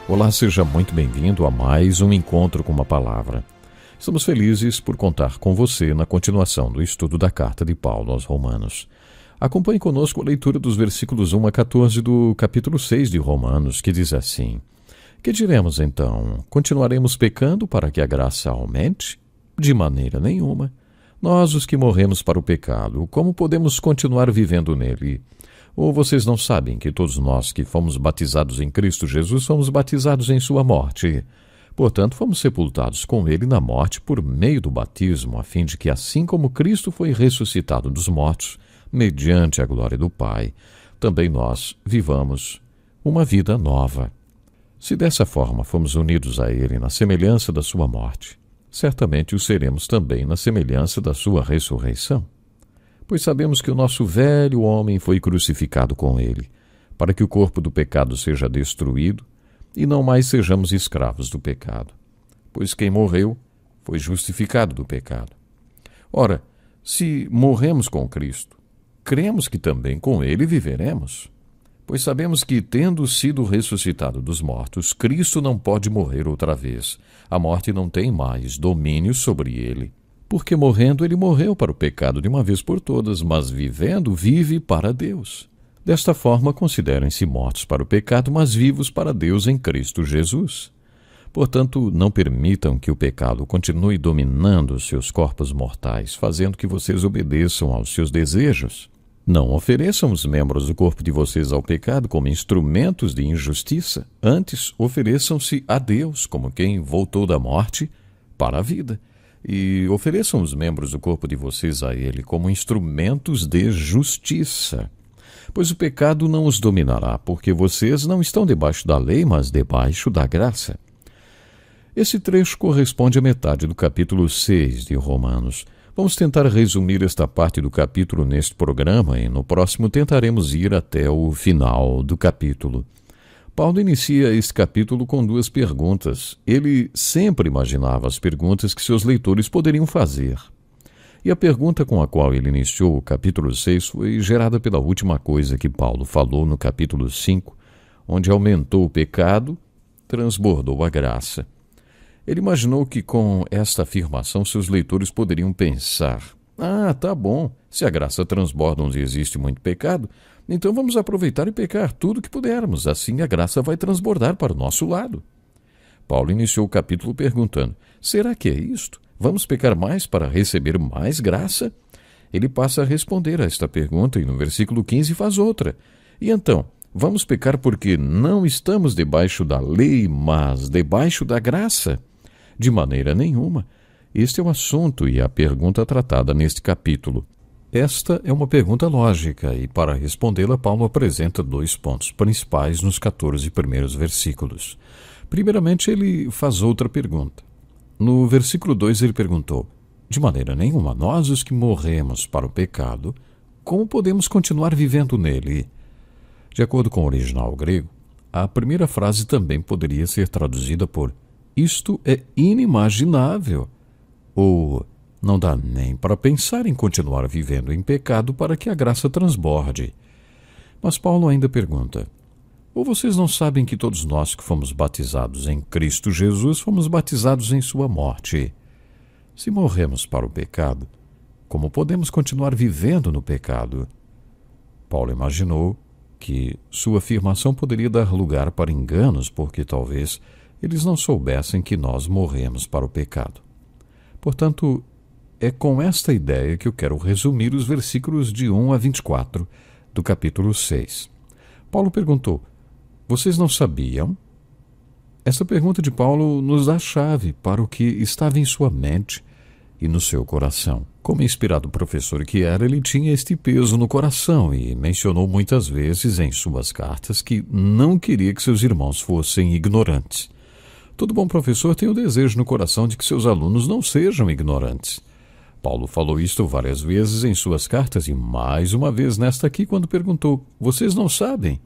Olá, seja muito bem-vindo a mais um Encontro com uma Palavra. Estamos felizes por contar com você na continuação do estudo da carta de Paulo aos Romanos. Acompanhe conosco a leitura dos versículos 1 a 14 do capítulo 6 de Romanos, que diz assim: Que diremos então? Continuaremos pecando para que a graça aumente? De maneira nenhuma. Nós, os que morremos para o pecado, como podemos continuar vivendo nele? Ou vocês não sabem que todos nós que fomos batizados em Cristo Jesus fomos batizados em sua morte? Portanto, fomos sepultados com ele na morte por meio do batismo, a fim de que, assim como Cristo foi ressuscitado dos mortos, mediante a glória do Pai, também nós vivamos uma vida nova. Se dessa forma fomos unidos a ele na semelhança da sua morte, certamente o seremos também na semelhança da sua ressurreição. Pois sabemos que o nosso velho homem foi crucificado com ele, para que o corpo do pecado seja destruído e não mais sejamos escravos do pecado. Pois quem morreu foi justificado do pecado. Ora, se morremos com Cristo, cremos que também com ele viveremos. Pois sabemos que, tendo sido ressuscitado dos mortos, Cristo não pode morrer outra vez. A morte não tem mais domínio sobre ele. Porque morrendo, ele morreu para o pecado de uma vez por todas, mas vivendo, vive para Deus. Desta forma, considerem-se mortos para o pecado, mas vivos para Deus em Cristo Jesus. Portanto, não permitam que o pecado continue dominando os seus corpos mortais, fazendo que vocês obedeçam aos seus desejos. Não ofereçam os membros do corpo de vocês ao pecado como instrumentos de injustiça. Antes, ofereçam-se a Deus como quem voltou da morte para a vida. E ofereçam os membros do corpo de vocês a ele como instrumentos de justiça. Pois o pecado não os dominará, porque vocês não estão debaixo da lei, mas debaixo da graça. Esse trecho corresponde à metade do capítulo 6 de Romanos. Vamos tentar resumir esta parte do capítulo neste programa e no próximo tentaremos ir até o final do capítulo. Paulo inicia este capítulo com duas perguntas. Ele sempre imaginava as perguntas que seus leitores poderiam fazer. E a pergunta com a qual ele iniciou o capítulo 6 foi gerada pela última coisa que Paulo falou no capítulo 5, onde aumentou o pecado, transbordou a graça. Ele imaginou que com esta afirmação seus leitores poderiam pensar: tá bom, se a graça transborda onde existe muito pecado, então vamos aproveitar e pecar tudo que pudermos, assim a graça vai transbordar para o nosso lado. Paulo iniciou o capítulo perguntando: será que é isto? Vamos pecar mais para receber mais graça? Ele passa a responder a esta pergunta e no versículo 15 faz outra. E então, vamos pecar porque não estamos debaixo da lei, mas debaixo da graça? De maneira nenhuma. Este é o assunto e a pergunta tratada neste capítulo. Esta é uma pergunta lógica e, para respondê-la, Paulo apresenta dois pontos principais nos 14 primeiros versículos. Primeiramente, ele faz outra pergunta. No versículo 2, ele perguntou: de maneira nenhuma, nós os que morremos para o pecado, como podemos continuar vivendo nele? De acordo com o original grego, a primeira frase também poderia ser traduzida por: isto é inimaginável, ou não dá nem para pensar em continuar vivendo em pecado para que a graça transborde. Mas Paulo ainda pergunta: ou vocês não sabem que todos nós que fomos batizados em Cristo Jesus fomos batizados em sua morte? Se morremos para o pecado, como podemos continuar vivendo no pecado? Paulo imaginou que sua afirmação poderia dar lugar para enganos, porque talvez eles não soubessem que nós morremos para o pecado. Portanto, é com esta ideia que eu quero resumir os versículos de 1 a 24 do capítulo 6. Paulo perguntou: vocês não sabiam? Essa pergunta de Paulo nos dá a chave para o que estava em sua mente e no seu coração. Como inspirado professor que era, ele tinha este peso no coração e mencionou muitas vezes em suas cartas que não queria que seus irmãos fossem ignorantes. Todo bom professor tem o desejo no coração de que seus alunos não sejam ignorantes. Paulo falou isto várias vezes em suas cartas e mais uma vez nesta aqui quando perguntou: vocês não sabem?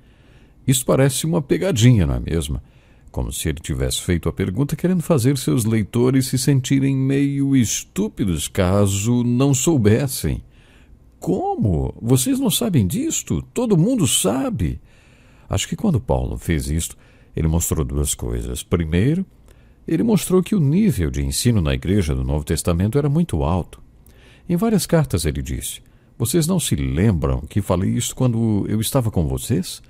Isso parece uma pegadinha, não é mesmo? Como se ele tivesse feito a pergunta querendo fazer seus leitores se sentirem meio estúpidos caso não soubessem. Como? Vocês não sabem disto? Todo mundo sabe. Acho que quando Paulo fez isto, Ele mostrou duas coisas. Primeiro, ele mostrou que o nível de ensino na igreja do Novo Testamento era muito alto. Em várias cartas ele disse: vocês não se lembram que falei isso quando eu estava com vocês?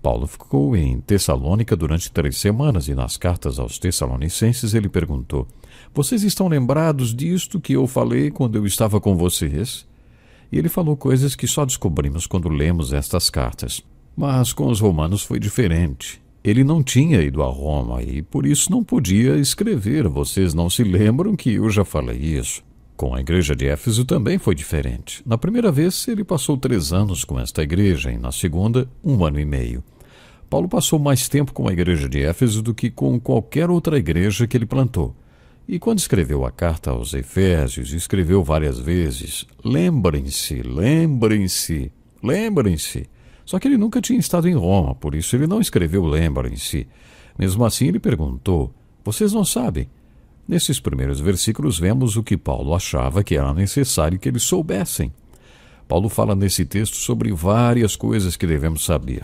Paulo ficou em Tessalônica durante 3 semanas e nas cartas aos Tessalonicenses ele perguntou: vocês estão lembrados disto que eu falei quando eu estava com vocês? E ele falou coisas que só descobrimos quando lemos estas cartas. Mas com os romanos foi diferente. Ele não tinha ido a Roma e por isso não podia escrever: vocês não se lembram que eu já falei isso? Com a igreja de Éfeso também foi diferente. Na primeira vez, ele passou 3 anos com esta igreja e na segunda, 1 ano e meio. Paulo passou mais tempo com a igreja de Éfeso do que com qualquer outra igreja que ele plantou. E quando escreveu a carta aos Efésios, escreveu várias vezes: lembrem-se, lembrem-se, lembrem-se. Só que ele nunca tinha estado em Roma, por isso ele não escreveu lembrem-se. Mesmo assim, ele perguntou: vocês não sabem? Nesses primeiros versículos vemos o que Paulo achava que era necessário que eles soubessem. Paulo fala nesse texto sobre várias coisas que devemos saber.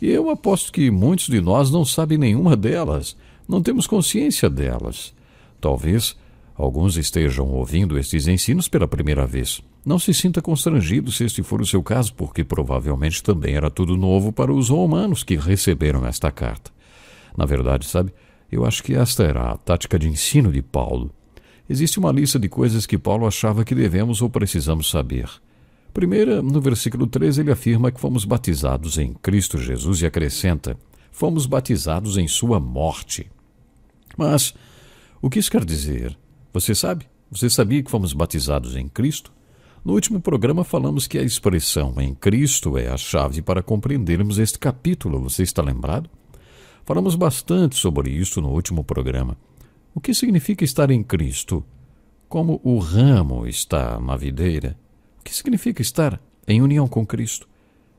E eu aposto que muitos de nós não sabem nenhuma delas, não temos consciência delas. Talvez alguns estejam ouvindo estes ensinos pela primeira vez. Não se sinta constrangido se este for o seu caso, porque provavelmente também era tudo novo para os romanos que receberam esta carta. Na verdade, sabe, eu acho que esta era a tática de ensino de Paulo. Existe uma lista de coisas que Paulo achava que devemos ou precisamos saber. Primeira, no versículo 13, ele afirma que fomos batizados em Cristo Jesus e acrescenta: fomos batizados em sua morte. Mas o que isso quer dizer? Você sabe? Você sabia que fomos batizados em Cristo? No último programa falamos que a expressão em Cristo é a chave para compreendermos este capítulo. Você está lembrado? Falamos bastante sobre isso no último programa. O que significa estar em Cristo? Como o ramo está na videira? O que significa estar em união com Cristo?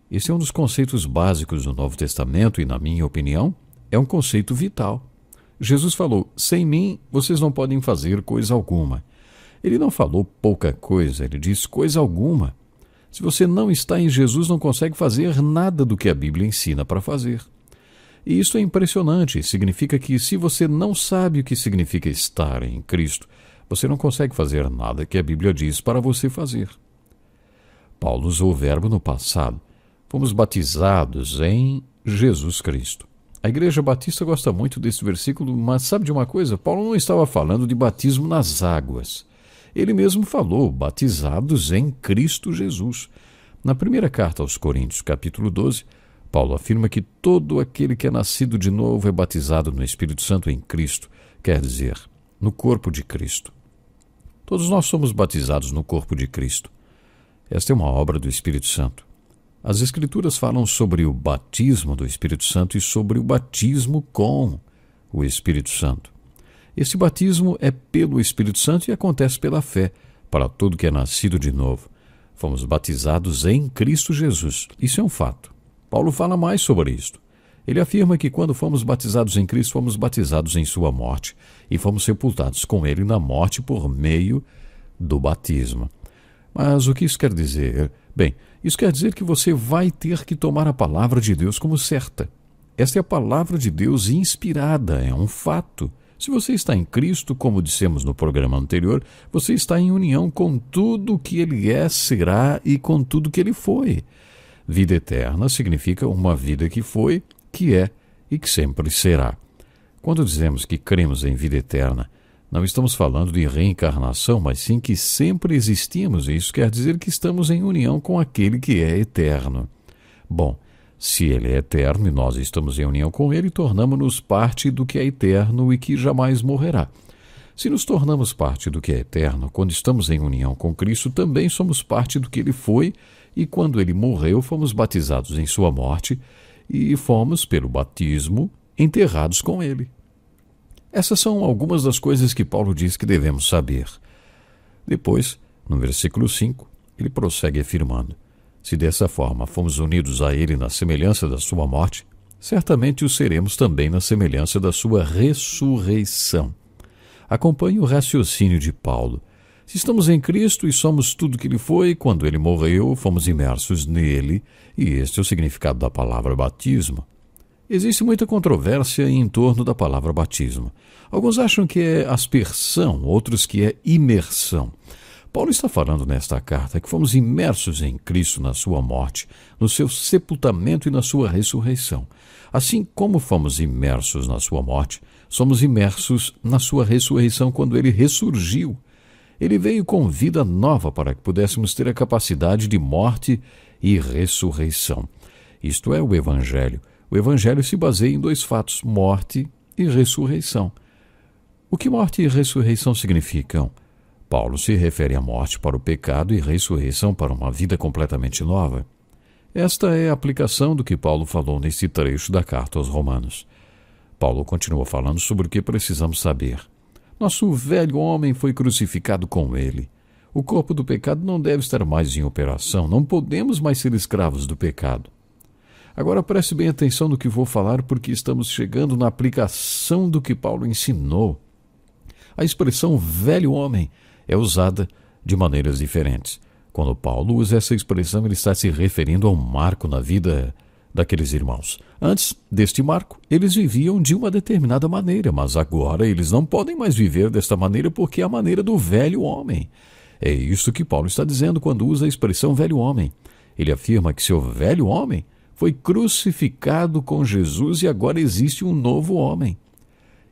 Esse é um dos conceitos básicos do Novo Testamento e, na minha opinião, é um conceito vital. Jesus falou: sem mim vocês não podem fazer coisa alguma. Ele não falou pouca coisa, ele diz coisa alguma. Se você não está em Jesus, não consegue fazer nada do que a Bíblia ensina para fazer. E isso é impressionante. Significa que se você não sabe o que significa estar em Cristo, você não consegue fazer nada que a Bíblia diz para você fazer. Paulo usou o verbo no passado. Fomos batizados em Jesus Cristo. A Igreja Batista gosta muito desse versículo, mas sabe de uma coisa? Paulo não estava falando de batismo nas águas. Ele mesmo falou: batizados em Cristo Jesus. Na primeira carta aos Coríntios, capítulo 12, Paulo afirma que todo aquele que é nascido de novo é batizado no Espírito Santo em Cristo, quer dizer, no corpo de Cristo. Todos nós somos batizados no corpo de Cristo. Esta é uma obra do Espírito Santo. As Escrituras falam sobre o batismo do Espírito Santo e sobre o batismo com o Espírito Santo. Esse batismo é pelo Espírito Santo e acontece pela fé, para todo que é nascido de novo. Fomos batizados em Cristo Jesus. Isso é um fato. Paulo fala mais sobre isto. Ele afirma que quando fomos batizados em Cristo, fomos batizados em sua morte e fomos sepultados com ele na morte por meio do batismo. Mas o que isso quer dizer? Bem, isso quer dizer que você vai ter que tomar a palavra de Deus como certa. Esta é a palavra de Deus inspirada, é um fato. Se você está em Cristo, como dissemos no programa anterior, você está em união com tudo o que Ele é, será e com tudo que Ele foi. Vida eterna significa uma vida que foi, que é e que sempre será. Quando dizemos que cremos em vida eterna, não estamos falando de reencarnação, mas sim que sempre existimos, e isso quer dizer que estamos em união com aquele que é eterno. Bom, se ele é eterno e nós estamos em união com ele, tornamos-nos parte do que é eterno e que jamais morrerá. Se nos tornamos parte do que é eterno, quando estamos em união com Cristo, também somos parte do que ele foi, e quando ele morreu, fomos batizados em sua morte e fomos, pelo batismo, enterrados com ele. Essas são algumas das coisas que Paulo diz que devemos saber. Depois, no versículo 5, ele prossegue afirmando: se dessa forma fomos unidos a ele na semelhança da sua morte, certamente o seremos também na semelhança da sua ressurreição. Acompanhe o raciocínio de Paulo. Se estamos em Cristo e somos tudo que ele foi, quando ele morreu, fomos imersos nele, e este é o significado da palavra batismo. Existe muita controvérsia em torno da palavra batismo. Alguns acham que é aspersão, outros que é imersão. Paulo está falando nesta carta que fomos imersos em Cristo na sua morte, no seu sepultamento e na sua ressurreição. Assim como fomos imersos na sua morte, somos imersos na sua ressurreição quando ele ressurgiu. Ele veio com vida nova para que pudéssemos ter a capacidade de morte e ressurreição. Isto é o Evangelho. O Evangelho se baseia em dois fatos, morte e ressurreição. O que morte e ressurreição significam? Paulo se refere à morte para o pecado e ressurreição para uma vida completamente nova. Esta é a aplicação do que Paulo falou neste trecho da carta aos Romanos. Paulo continua falando sobre o que precisamos saber. Nosso velho homem foi crucificado com ele. O corpo do pecado não deve estar mais em operação, não podemos mais ser escravos do pecado. Agora preste bem atenção no que vou falar, porque estamos chegando na aplicação do que Paulo ensinou. A expressão velho homem é usada de maneiras diferentes. Quando Paulo usa essa expressão, ele está se referindo a um marco na vida daqueles irmãos. Antes deste marco, eles viviam de uma determinada maneira, mas agora eles não podem mais viver desta maneira porque é a maneira do velho homem. É isso que Paulo está dizendo quando usa a expressão velho homem. Ele afirma que seu velho homem foi crucificado com Jesus e agora existe um novo homem.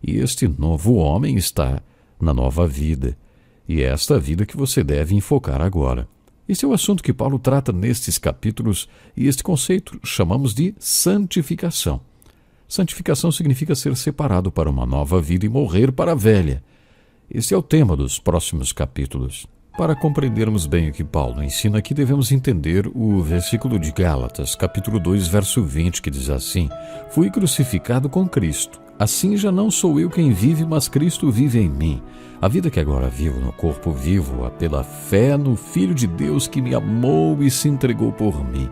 E este novo homem está na nova vida. E é esta vida que você deve enfocar agora. Este é o assunto que Paulo trata nestes capítulos e este conceito chamamos de santificação. Santificação significa ser separado para uma nova vida e morrer para a velha. Este é o tema dos próximos capítulos. Para compreendermos bem o que Paulo ensina aqui, devemos entender o versículo de Gálatas, capítulo 2, verso 20, que diz assim: Fui crucificado com Cristo. Assim já não sou eu quem vive, mas Cristo vive em mim. A vida que agora vivo no corpo, vivo-a pela fé no Filho de Deus que me amou e se entregou por mim.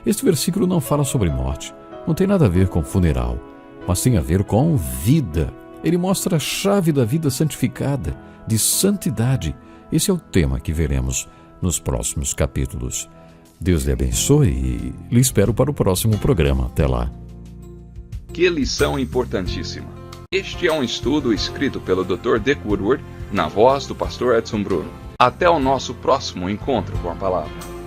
Este versículo não fala sobre morte. Não tem nada a ver com funeral, mas tem a ver com vida. Ele mostra a chave da vida santificada, de santidade. Esse é o tema que veremos nos próximos capítulos. Deus lhe abençoe e lhe espero para o próximo programa. Até lá. Que lição importantíssima! Este é um estudo escrito pelo Dr. Dick Woodward, na voz do pastor Edson Bruno. Até o nosso próximo encontro com a palavra.